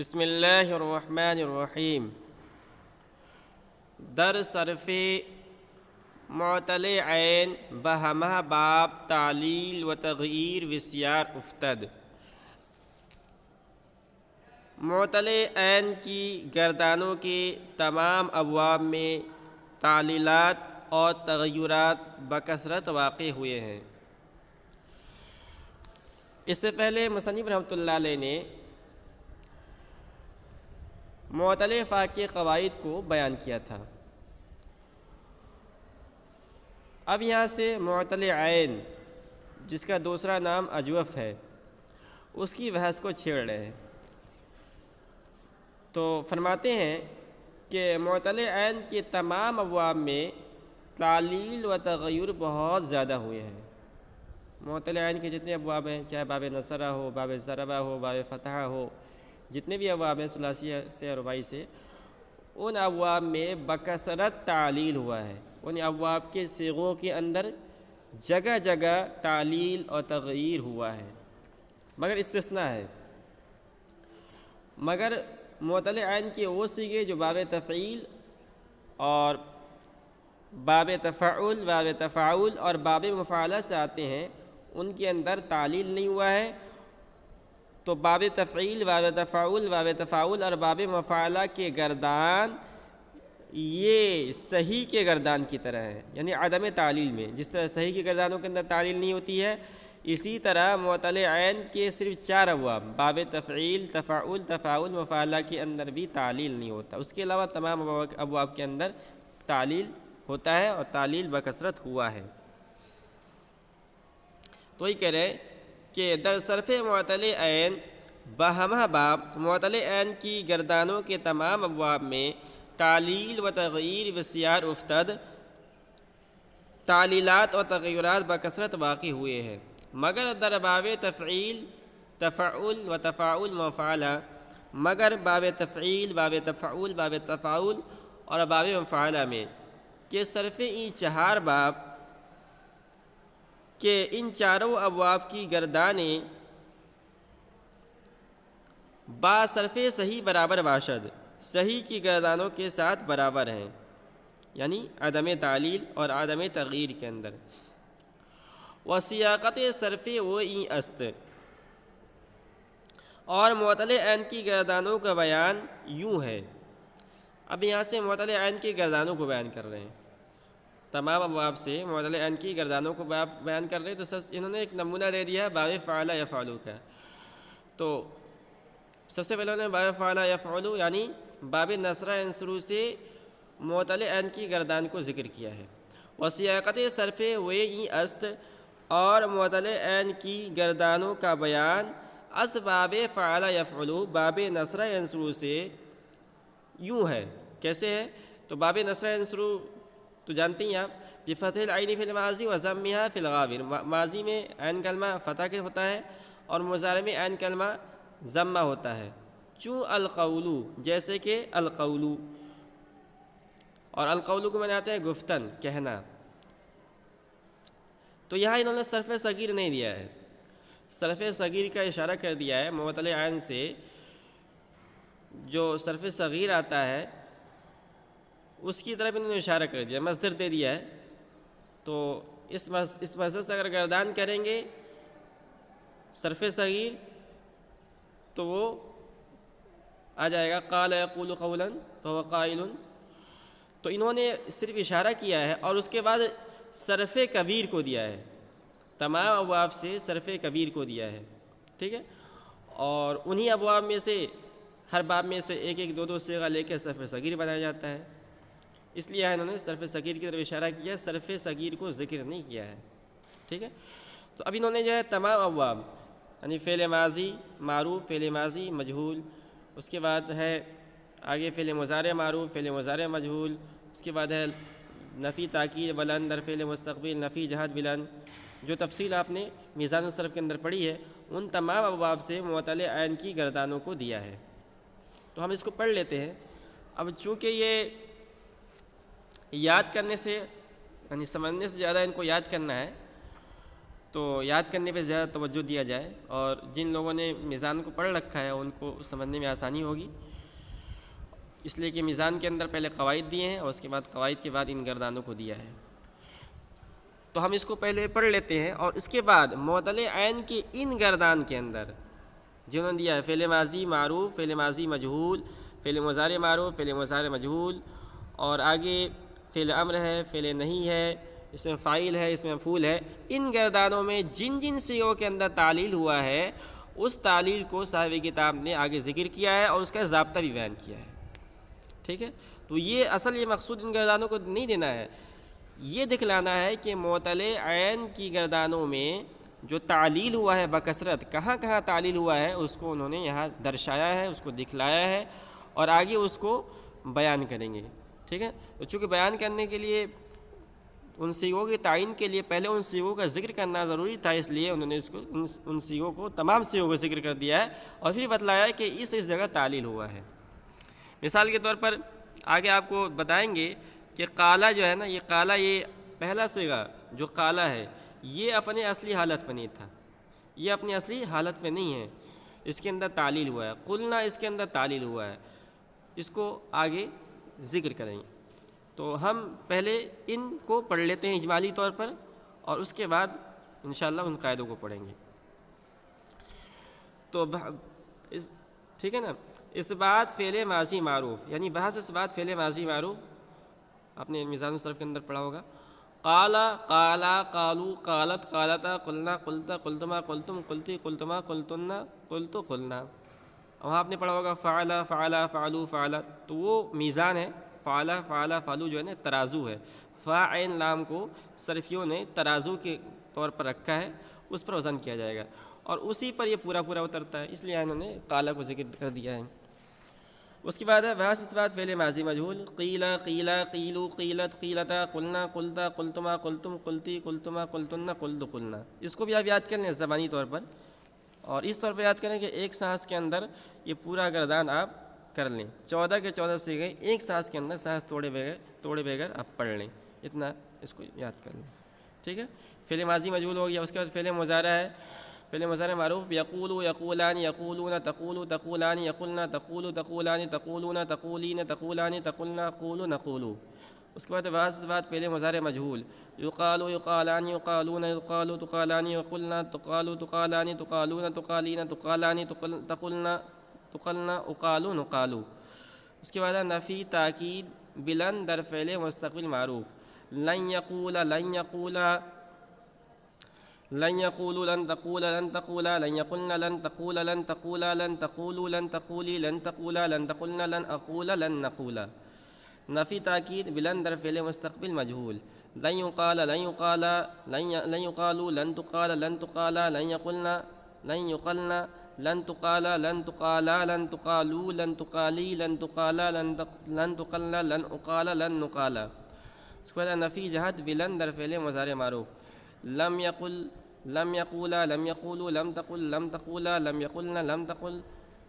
بسم اللہ الرحمن الرحیم۔ در صرف معطل عین بہمہ باب تعلیل و تغییر وسیار افتد۔ معطل عین کی گردانوں کے تمام ابواب میں تعلیلات اور تغیرات بکثرت واقع ہوئے ہیں۔ اس سے پہلے مصنف رحمۃ اللہ علیہ نے معطل فا کے قواعد کو بیان کیا تھا۔ اب یہاں سے معطل عین جس کا دوسرا نام اجوف ہے اس کی بحث کو چھیڑ رہے ہیں۔ تو فرماتے ہیں کہ معطل عین کے تمام ابواب میں تعلیل و تغیر بہت زیادہ ہوئے ہیں۔ معطل عین کے جتنے ابواب ہیں، چاہے باب نصرہ ہو، باب ضربہ ہو، باب فتحہ ہو، جتنے بھی ابواب ہیں ثلاثی سے رباعی سے، ان ابواب میں بکثرت تعلیل ہوا ہے۔ ان ابواب کے صیغوں کے اندر جگہ جگہ تعلیل اور تغییر ہوا ہے، مگر استثناء ہے۔ مگر معطل عین کے وہ صیغے جو باب تفعیل اور باب تفعل، باب تفاعل اور باب مفاعلہ سے آتے ہیں، ان کے اندر تعلیل نہیں ہوا ہے۔ تو باب تفعیل، باب تفاعل، باب تفاعل اور باب مفاعلہ کے گردان یہ صحیح کے گردان کی طرح ہیں، یعنی عدم تعلیل میں۔ جس طرح صحیح کے گردانوں کے اندر تعلیل نہیں ہوتی ہے، اسی طرح معطل عین کے صرف 4 ابواب باب تفعیل، تفاعل، تفاعل، مفاعلہ کے اندر بھی تعلیل نہیں ہوتا۔ اس کے علاوہ تمام ابواب کے اندر تعلیل ہوتا ہے اور تعلیل بکثرت ہوا ہے۔ تو یہ کہہ رہے ہیں کہ در صرف معطل عین بہمہ باب معطل عین کی گردانوں کے تمام ابواب میں تعلیل و تغییر وسیار افتد، تعلیلات اور تغیرات بکثرت واقع ہوئے ہیں، مگر در باب تفعیل، تفعل و تفاعل مفاعلہ، مگر باب تفعیل، باب تفعل، باب تفاعل اور باب مفاعلہ میں کہ صرف این 4 باب کہ ان چاروں ابواب کی گردانیں با صرف صحیح برابر باشد، صحیح کی گردانوں کے ساتھ برابر ہیں، یعنی عدم تعلیل اور عدم تغییر کے اندر۔ وسیاقت صرف و این است، اور معطل عین کی گردانوں کا بیان یوں ہے۔ اب یہاں سے معطل عین کی گردانوں کو بیان کر رہے ہیں، تمام ابواب سے معطل عین کی گردانوں کو بیان کر رہے ہیں۔ تو انہوں نے ایک نمونہ دے دیا باب فعل یفعل کا۔ تو سب سے پہلے انہوں نے باب فعل یفعل یعنی باب نصرہ ینصرو سے معطل عین کی گردان کو ذکر کیا ہے۔ وسیاقت صرف و این است، اور معطل عین کی گردانوں کا بیان از باب فعل یفعل باب نصرہ ینصرو سے یوں ہے۔ کیسے ہے؟ تو باب نصرہ ینصرو تو جانتے ہیں آپ، بفتح العین فی الماضی و ضمها فی الغابر، ماضی میں عین کلمہ فتح کے ہوتا ہے اور مضارع میں عین کلمہ ضمہ ہوتا ہے۔ چوں القول، جیسے کہ القول، اور القول کو معنی آتا ہے گفتن، کہنا۔ تو یہاں انہوں نے صرف صغیر نہیں دیا ہے، صرف صغیر کا اشارہ کر دیا ہے۔ معطل عین سے جو صرف صغیر آتا ہے اس کی طرف انہوں نے اشارہ کر دیا، مصدر دے دیا ہے۔ تو اس مصدر سے اگر گردان کریں گے صرف صغیر تو وہ آ جائے گا قال یقول قولا فهو قائل۔ تو انہوں نے صرف اشارہ کیا ہے اور اس کے بعد صرف کبیر کو دیا ہے، تمام ابواب سے صرف کبیر کو دیا ہے، ٹھیک ہے۔ اور انہی ابواب میں سے ہر باب میں سے ایک ایک دو دو صیغہ لے کے صرف صغیر بنایا جاتا ہے، اس لیے انہوں نے صرف صغیر کی طرف اشارہ کیا، صرف صغیر کو ذکر نہیں کیا ہے، ٹھیک ہے۔ تو اب انہوں نے جو ہے تمام ابواب یعنی فعل ماضی معروف، فعل ماضی مجہول، اس کے بعد ہے آگے فعل مضارع معروف، فعل مضارع مجہول، اس کے بعد ہے نفی تاکید بلند، در فعل مستقبل نفی جہت بلند، جو تفصیل آپ نے میزان الصرف کے اندر پڑھی ہے، ان تمام ابواب سے معطل عین کی گردانوں کو دیا ہے۔ تو ہم اس کو پڑھ لیتے ہیں۔ اب چونکہ یہ یاد کرنے سے یعنی سمجھنے سے زیادہ ان کو یاد کرنا ہے، تو یاد کرنے پہ زیادہ توجہ دیا جائے، اور جن لوگوں نے میزان کو پڑھ رکھا ہے ان کو سمجھنے میں آسانی ہوگی، اس لیے کہ میزان کے اندر پہلے قواعد دیے ہیں اور اس کے بعد قواعد کے بعد ان گردانوں کو دیا ہے۔ تو ہم اس کو پہلے پڑھ لیتے ہیں، اور اس کے بعد معطل عین کے ان گردان کے اندر جنہوں نے دیا ہے فعل ماضی معروف، فعل ماضی مجہول، فعل مضارع معروف، فعل مضارع مجہول، اور آگے فعل امر ہے، فعل نہیں ہے، اس میں فاعل ہے، اس میں مفعول ہے، ان گردانوں میں جن جن صیغوں کے اندر تعلیل ہوا ہے اس تعلیل کو صاحب کتاب نے آگے ذکر کیا ہے اور اس کا ضابطہ بھی بیان کیا ہے۔ ٹھیک ہے، تو یہ مقصود ان گردانوں کو نہیں دینا ہے، یہ دکھلانا ہے کہ معطل عین کی گردانوں میں جو تعلیل ہوا ہے بکثرت، کہاں کہاں تعلیل ہوا ہے اس کو انہوں نے یہاں درشایا ہے، اس کو دکھلایا ہے، اور آگے اس کو بیان کریں گے۔ ٹھیک ہے، تو چونکہ بیان کرنے کے لیے ان صیغوں کے تعین کے لیے پہلے ان صیغوں کا ذکر کرنا ضروری تھا، اس لیے انہوں نے اس کو ان صیغوں کو تمام صیغوں کا ذکر کر دیا ہے اور پھر بتلایا ہے کہ اس جگہ تعلیل ہوا ہے۔ مثال کے طور پر آگے آپ کو بتائیں گے کہ قالا جو ہے نا، یہ قالا، یہ پہلا صیغہ جو قالا ہے یہ اپنے اصلی حالت پہ نہیں تھا، یہ اپنی اصلی حالت پہ نہیں ہے، اس کے اندر تعلیل ہوا ہے۔ قلنا اس کے اندر تعلیل ہوا ہے، اس کو آگے ذکر کریں گے۔ تو ہم پہلے ان کو پڑھ لیتے ہیں اجمالی طور پر، اور اس کے بعد انشاءاللہ ان قاعدوں کو پڑھیں گے۔ تو ٹھیک ہے نا، اس بات فعل ماضی معروف، یعنی بحث اس بات فعل ماضی معروف اپنے میزان الصرف کے اندر پڑھا ہوگا۔ قالا قالا، قالو قالت قالتا، قلنا قلتا، قلتما قلتم، قلتی قلتما، قلتن قلتو قلنا۔ وہاں آپ نے پڑھا ہوگا فعلا فعلا، فعلو فعلا، تو وہ میزان ہے، فعلا فعلا فعلو جو ہے نا ترازو ہے، فا عین لام کو صرفیوں نے ترازو کے طور پر رکھا ہے، اس پر وزن کیا جائے گا اور اسی پر یہ پورا پورا اترتا ہے، اس لیے انہوں نے قالا کو ذکر کر دیا ہے۔ اس کے بعد ہے بحث اس بات فعل ماضی مجہول، قیلا قیلا، قیلو قیلت، قیلتا، قلنا قلتا، قلتما قلتم، قلتی قلتما، قلتن قلت قلنا۔ اس کو بھی آپ یاد کر لیں زبانی طور پر، اور اس طور پر یاد کریں کہ ایک سانس کے اندر یہ پورا گردان آپ کر لیں، 14 کے 14 صیغے ایک سانس کے اندر سانس توڑے بغیر آپ پڑھ لیں، اتنا اس کو یاد کر لیں۔ ٹھیک ہے، فعل ماضی مجہول ہو گیا۔ اس کے بعد فعل مضارع ہے، فعل مضارع معروف، یقولو یقولان، یقولون تقولو تقولان، یقولنا تقولو تقولان، تقولون تقولین، تقولان تقولنا، قولو نقولو۔ اس کے بعد فعل مضارع مجہول، یقالو یقالان، یقالون یقالو، تقالان یقولنا، تقالو تقالان، تقالون تقالین، تقالان تقولنا، تقلنا اقالو نقالو۔ اس کے بعد نفی تاکید بلند در فعل مستقبل معروف، لن یقول لن یقولا، لن یقولوا لن تقولا لن تقولا، لن یقلن لن تقولا لن تقولا، لن تقولوا لن تقولی، لن تقولا لن تقلن، لن اقولا لن نقولا۔ نفی تاکید بلند در فعل مستقبل مجہول، لن یقال لن یقالا، لن یقالوا لن تقال لن تقالا، لن یقلن لن یقلن، لن تقالا لن تقالا، لن تقالوا لن تقالی، لن تقالا لن تقلن، لن اقالا لن نقالا۔ اس کے بعد نفی جہت بلند در فعل مضارع معروف، لم یقل لم یقولا، لم یقولوا، لم تقل لم تقولا، لم یقلن لم تقل،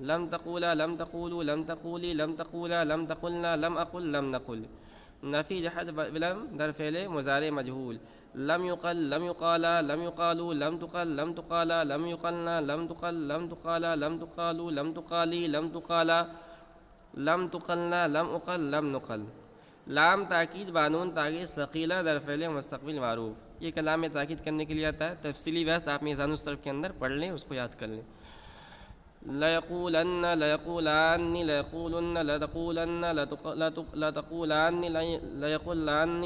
لم تقولا لم تقولوا، لم تقولی، لم تقولا، لم تقلنا، لم اقل لم نقل۔ نفی جہت بلند در فعل مضارع مجہول، لم یقل لم یقالا، لم یقالوا، لم تقل لم تقالا، لم یقلنا لم تقل، لم تقالا، لم تقالوا، لم تقالی، لم تقالا، لم تقلنا، لم اقل لم نقل۔ لام تاکید بانون تاکید ثقیلہ در فعل مستقبل معروف، یہ کلام میں تاکید کرنے کے لیے آتا ہے، تفصیلی بحث آپ میزان الصرف کے اندر پڑھ لیں، اس کو یاد کر لیں۔ لیقولن لیقولان لیقولن لتقولن لتقولان لیقلان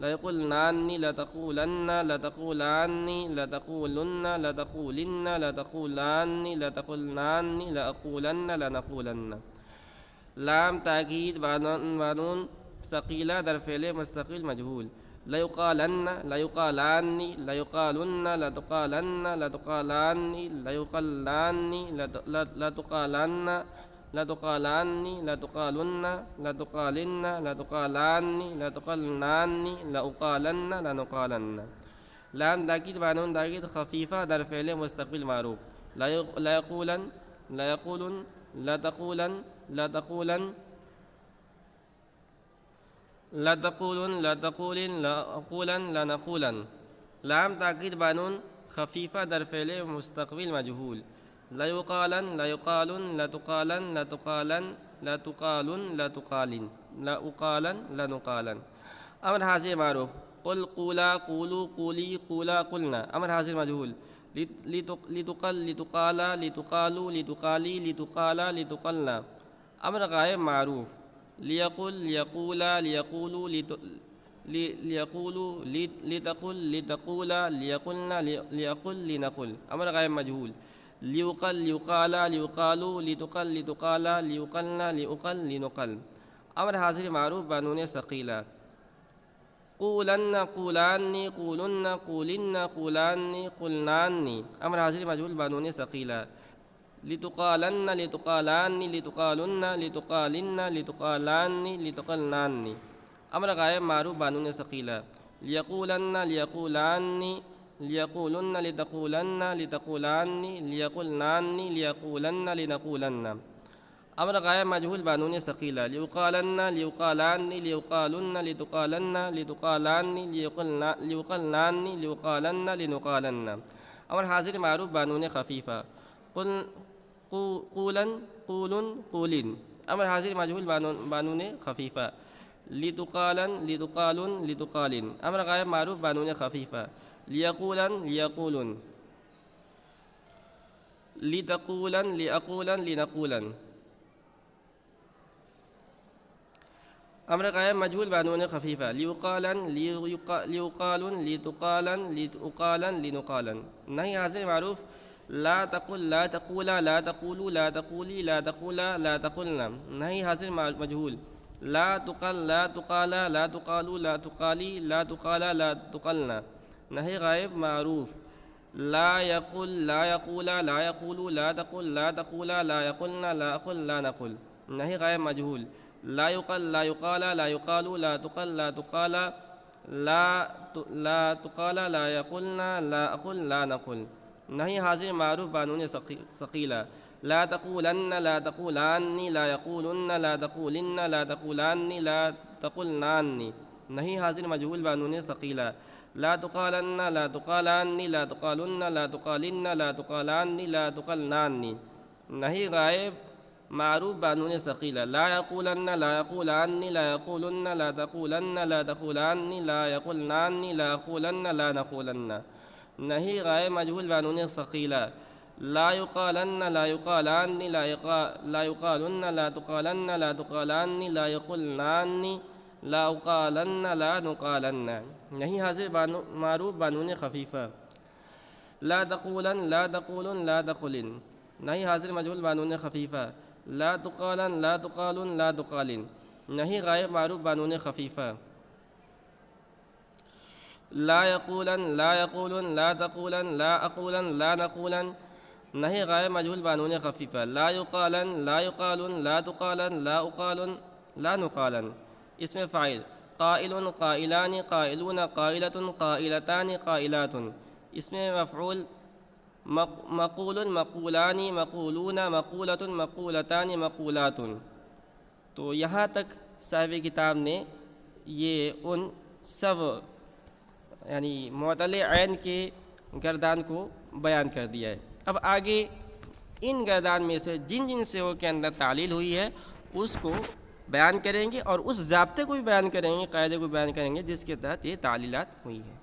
لیقلنان لتقولن لتقولان لتقولن لتقولن لتقولان لتقلنان لأقولن لنقولن۔ لام تاکید بانون ثقیلہ در فعل مستقل مجہول، لیقالن لیقالان لیقالن لتقالن لتقالان لیقلان لتقالن لتقالان لتقالن لتقالن لتقالان لتقلنان لاقالن لنقالن۔ لام تاکید بانون تاکید خفیفہ در فعل مستقبل معروف، لیقولن لیقولن لتقولن لتقولن لتقولن لتقولن لأقولن لنقولن۔ لام تاکید بانون خفیفہ در فعل مستقبل مجہول، لیقالن لیقالن لتقالن لتقالن لتقالن لتقالن لاقالن لنقالن۔ امر حاضر معروف، قل قولا قولو قولی قولا قلنا، امر حاضر مجہول، لتقل لتقالا لتقالو لتقالی لتقالا لتقلنا، امر غائب معروف، لیقل لیقولا لیقولو لیقولو لتقل لتقولا لیقلنا لیقل لنقل، امر غائب مجہول، لیقل لیقالا لیقالو لتقل لتقالا لیقلنا لیقل لنقل، امر حاضر معروف بنون ثقیلہ، قولن قولانی قولن قولن قولانی قلنانی، امر حاضر مجہول بنون ثقیلہ، لتقالن لتقالانی لتقالن لتقالن لتقالانی لتقلنانی، امر غائب معروف بنون ثقیلہ، لیقولن لیقولانی لیقولن لتقولن لتقولانی لیقلنانی لیقولن لنقولن، امر غائب مجہول بنون ثقیلہ، لیقالن لیقالانی لیقالن لتقالن لتقالانی لیقلنانی لیقالن لنقالن، امر حاضر معروف بنون خفیفہ، قولن قولن قولن، امر حاضر مجہول بنون خفیفہ، لتقالن لتقالن لتقالن، امر غائب معروف بنون خفیفہ، لیقولن لیقولن لتقولن لیقولن لنقولن، امر غائب مجہول بنون خفیفہ، لیقالن لیقالن لتقالن لتقالن لنقالن، نہیں حاضر معروف، لا تقل لا تقولا لا تقولوا لا تقولی لا تقولا لا تقلنا، نہیں حاضر مجہول، لا تقل لا تقالا لا تقالوا لا تقالی لا تقالا لا تقلنا، نہیں غائب معروف، لا يقل لا يقولا لا يقولوا لا تقل لا تقولا لا يقلنا لا أقل لا نقل، نہیں غائب مجہول، لا يقل لا يقالا لا يقالوا لا تقل لا تقالا لا تقالا لا يقلنا لا أقل لا نقل، نہیں حاضر معروف بنون ثقیلہ، لا تقولن لا تقولانی لا يقولن لا تقولن لا تقولانی لا تقلنانی، نہیں حاضر مجہول بنون ثقیلہ، لا تقالن لا تقالانی لا تقالن لا تقالن لا تقالانی لا تقلنانی، نہیں غائب معروف بنون ثقیلہ، لا يقولن لا يقولانی لا يقولن لا تقولن لا تقولانی لا يقلنانی لا يقولن لا نقولن، نہیں غائب مجہول بنون ثقیلہ، لا يقالن لا يقالانی لا يقالن لا تقالن لا تقالانی لا يقلنانی لا اقالن لا نقالن، نہیں حاضر معروف بنون خفیفہ، لا تقولن لا تقولن لا تقولن، نہیں حاضر مجہول بنون خفیفہ، لا تقالن لا تقالن لا تقالن، نہیں غائب معروف بنون خفیفہ، لا يقولن لا يقولن لا تقولن لا اقولن لا نقولن، نہیں غائب مجہول بنون خفیفہ، لا يقالن لا يقالن لا تقالن لا اقالن لا نقالن، اسم فاعل، قائل قائلان قائلون قائلۃ قائلتان قائلات، اسم مفعول، مقول مقولان مقولون مقولۃ مقولتان مقولات۔ تو یہاں تک صاحب کتاب نے یہ ان سب یعنی معتل عین کے گردان کو بیان کر دیا ہے۔ اب آگے ان گردان میں سے جن جن سے وہ کے اندر تعلیل ہوئی ہے اس کو بیان کریں گے، اور اس ضابطے کو بھی بیان کریں گے، قاعدے کو بیان کریں گے جس کے تحت یہ تعلیلات ہوئی ہیں۔